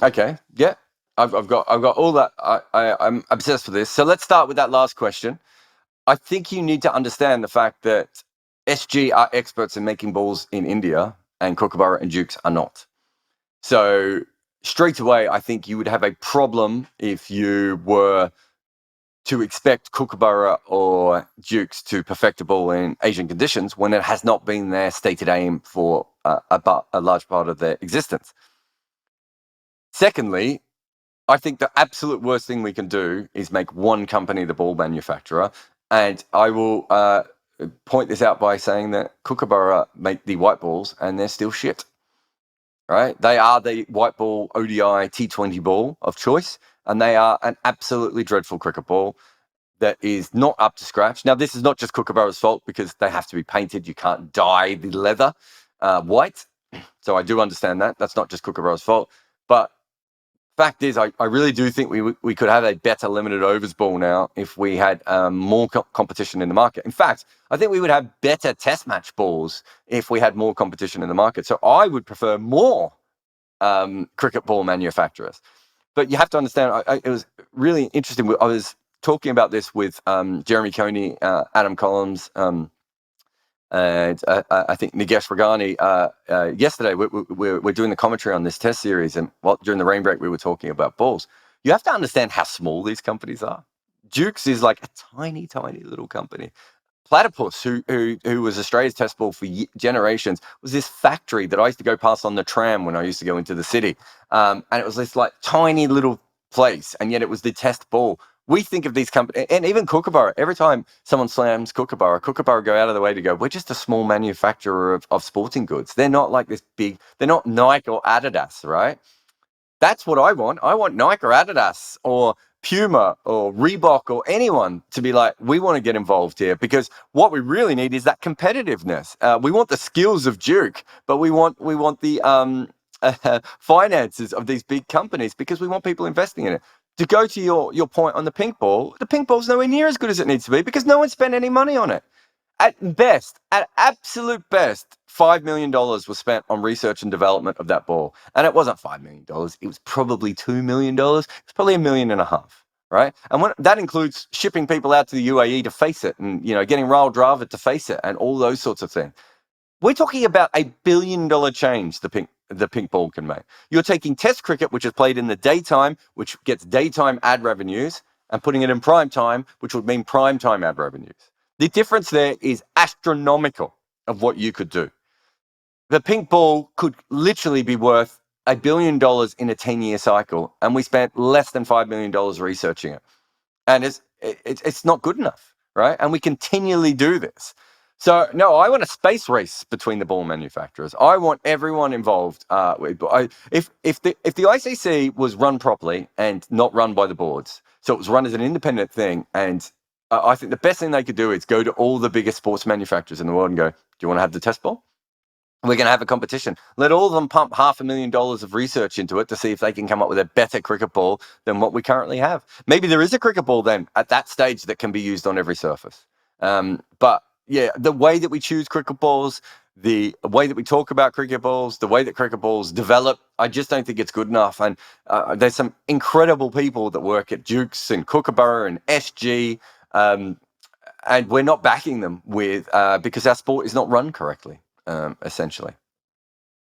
Okay, yeah, I've got all that. I'm obsessed with this. So let's start with that last question. I think you need to understand the fact that SG are experts in making balls in India, and Kookaburra and Dukes are not. So straight away, I think you would have a problem if you were to expect Kookaburra or Dukes to perfect a ball in Asian conditions when it has not been their stated aim for a large part of their existence. Secondly, I think the absolute worst thing we can do is make one company the ball manufacturer. And I will point this out by saying that Kookaburra make the white balls and they're still shit. Right? They are the white ball ODI T20 ball of choice, and they are an absolutely dreadful cricket ball that is not up to scratch. Now, this is not just Kookaburra's fault because they have to be painted. You can't dye the leather white. So I do understand that. That's not just Kookaburra's fault. But fact is, I really do think we could have a better limited overs ball now if we had more competition in the market. In fact, I think we would have better test match balls if we had more competition in the market. So I would prefer more cricket ball manufacturers. But you have to understand, it was really interesting. I was talking about this with Jeremy Coney, Adam Collins, and I think Nigesh Regani yesterday. We're doing the commentary on this test series, and during the rain break we were talking about balls. You have to understand how small these companies are. Dukes is like a tiny little company. Platypus, who was Australia's test ball for generations, was this factory that I used to go past on the tram when I used to go into the city, and it was this like tiny little place, and yet it was the test ball. We think of these companies, and even Kookaburra. Every time someone slams Kookaburra go out of the way to go, we're just a small manufacturer of sporting goods. They're not like this big. They're not Nike or Adidas, right? That's what I want. I want Nike or Adidas or Puma or Reebok or anyone to be like, we want to get involved here, because what we really need is that competitiveness. We want the skills of Duke, but we want the finances of these big companies, because we want people investing in it. To go to your point on the pink ball, the pink ball's nowhere near as good as it needs to be because no one spent any money on it. At best, at absolute best, $5 million was spent on research and development of that ball. And it wasn't $5 million. It was probably $2 million. It was probably $1.5 million, right? And that includes shipping people out to the UAE to face it, and, getting Rahul Dravid to face it, and all those sorts of things. We're talking about $1 billion change the pink ball can make. You're taking Test cricket, which is played in the daytime, which gets daytime ad revenues, and putting it in prime time, which would mean prime time ad revenues. The difference there is astronomical of what you could do. The pink ball could literally be worth $1 billion in a 10-year cycle, and we spent less than $5 million researching it. And it's not good enough, right? And we continually do this. So no, I want a space race between the ball manufacturers. I want everyone involved. If the ICC was run properly and not run by the boards, so it was run as an independent thing, and I think the best thing they could do is go to all the biggest sports manufacturers in the world and go, "Do you want to have the test ball? We're going to have a competition. Let all of them pump $500,000 of research into it to see if they can come up with a better cricket ball than what we currently have. Maybe there is a cricket ball then at that stage that can be used on every surface. But yeah, the way that we choose cricket balls, the way that we talk about cricket balls, the way that cricket balls develop, I just don't think it's good enough. And there's some incredible people that work at Dukes and Kookaburra and SG, and we're not backing them with because our sport is not run correctly. Essentially.